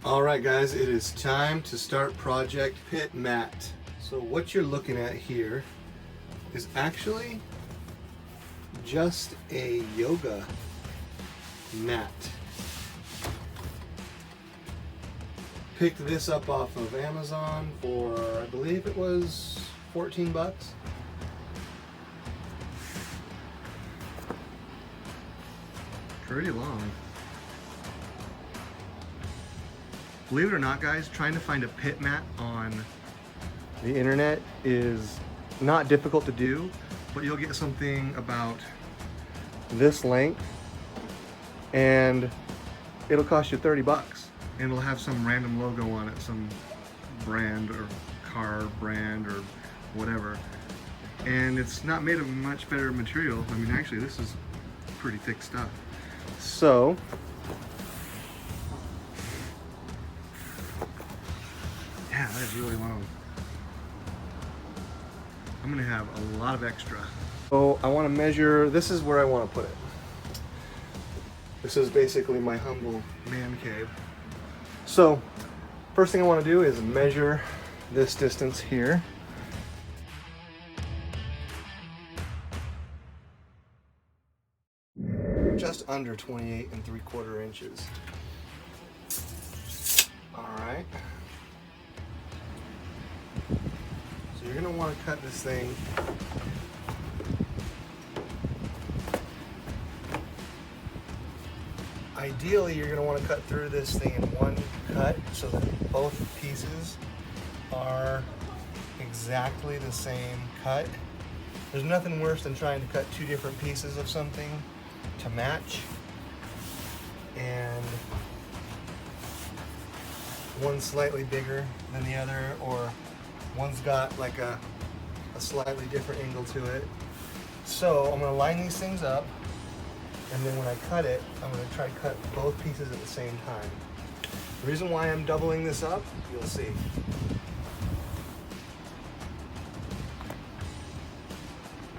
Alright guys, it is time to start Project Pit Mat. So what you're looking at here is actually just a yoga mat. Picked this up off of Amazon for, I believe it was 14 bucks. Pretty long. Believe it or not, guys, trying to find a pit mat on the internet is not difficult to do, but you'll get something about this length and it'll cost you 30 bucks and it'll have some random logo on it, some brand or car brand or whatever. And it's not made of much better material. I mean, actually, this is pretty thick stuff. So, yeah, that is really long. I'm gonna have a lot of extra. So I want to measure, this is where I want to put it. This is basically my humble man cave. So first thing I want to do is measure this distance here. Just under 28 3/4 inches. All right. So you're gonna want to cut this thing ideally you're gonna want to cut through this thing in one cut so that both pieces are exactly the same cut. There's nothing worse than trying to cut two different pieces of something to match, and one's slightly bigger than the other, or one's got like a slightly different angle to it. So I'm going to line these things up, and then when I cut it, I'm going to try to cut both pieces at the same time. The reason why I'm doubling this up, you'll see.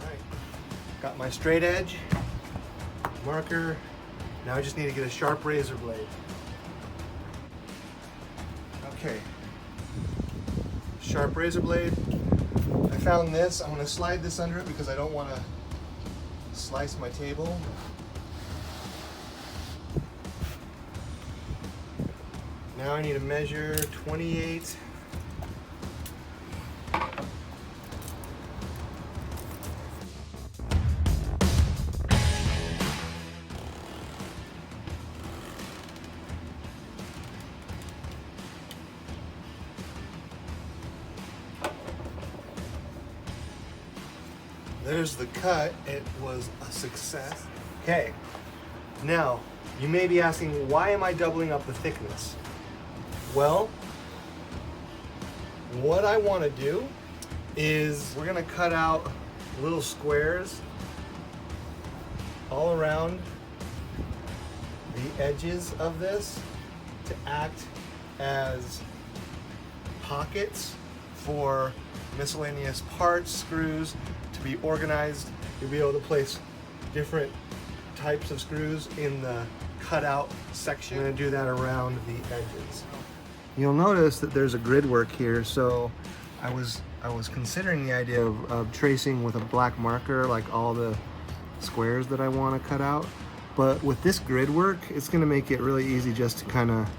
Alright, got my straight edge marker. Now I just need to get a sharp razor blade. Okay, sharp razor blade. I found this. I'm going to slide this under it because I don't want to slice my table. Now I need to measure 28. There's the cut. It was a success. Okay, now you may be asking, why am I doubling up the thickness? Well, what I want to do is we're going to cut out little squares all around the edges of this to act as pockets for miscellaneous parts, screws, to be organized. You'll be able to place different types of screws in the cutout section. I'm going to do that around the edges. You'll notice that there's a grid work here, so I was considering the idea of tracing with a black marker like all the squares that I want to cut out, but with this grid work it's going to make it really easy just to kind of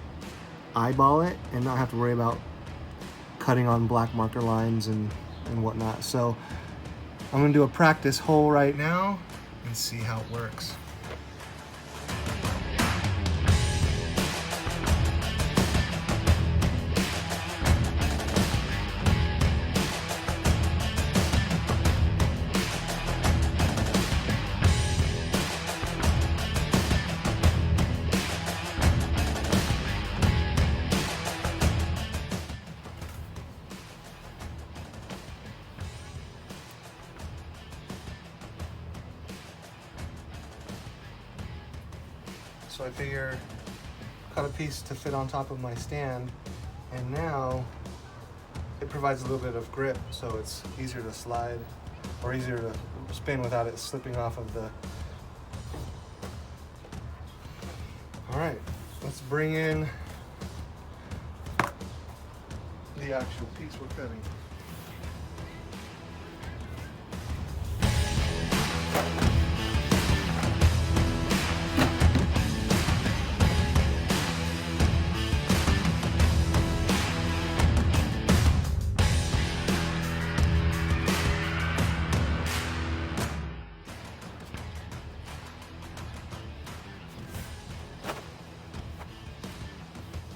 eyeball it and not have to worry about cutting on black marker lines and whatnot. So I'm going to do a practice hole right now and see how it works. So I figure cut a piece to fit on top of my stand, and now it provides a little bit of grip, so it's easier to slide or easier to spin without it slipping off of the. All right, let's bring in the actual piece we're cutting.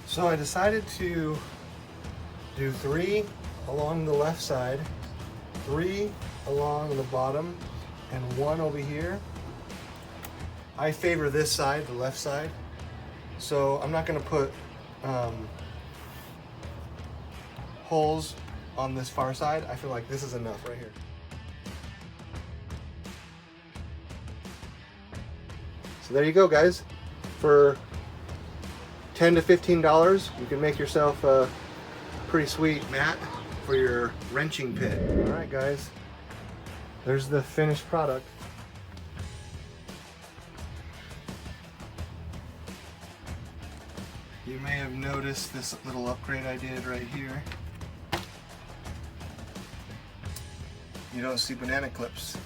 So I decided to do 3 along the left side, 3 along the bottom, and 1 over here. I favor this side, the left side. So I'm not going to put holes on this far side. I feel like this is enough right here. So there you go, guys. For $10 to $15, you can make yourself a pretty sweet mat for your wrenching pit. All right, guys, there's the finished product. You may have noticed this little upgrade I did right here. You don't see banana clips.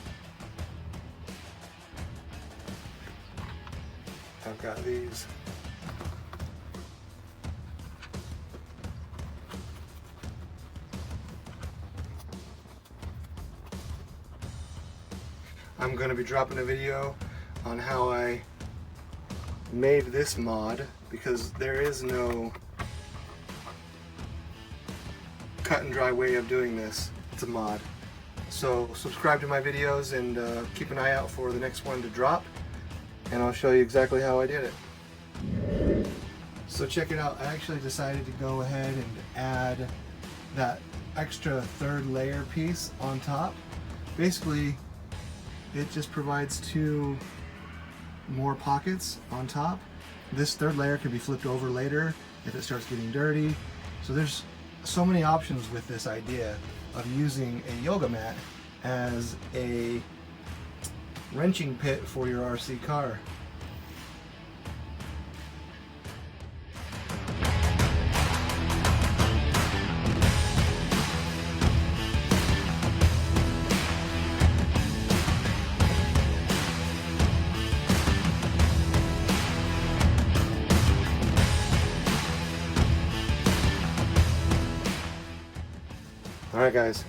I've got these. I'm going to be dropping a video on how I made this mod, because there is no cut and dry way of doing this. It's a mod. So subscribe to my videos and keep an eye out for the next one to drop, and I'll show you exactly how I did it. So check it out. I actually decided to go ahead and add that extra 3rd layer piece on top. Basically, it just provides 2 more pockets on top. This 3rd layer can be flipped over later if it starts getting dirty. So there's so many options with this idea of using a yoga mat as a wrenching pit for your RC car. Alright guys,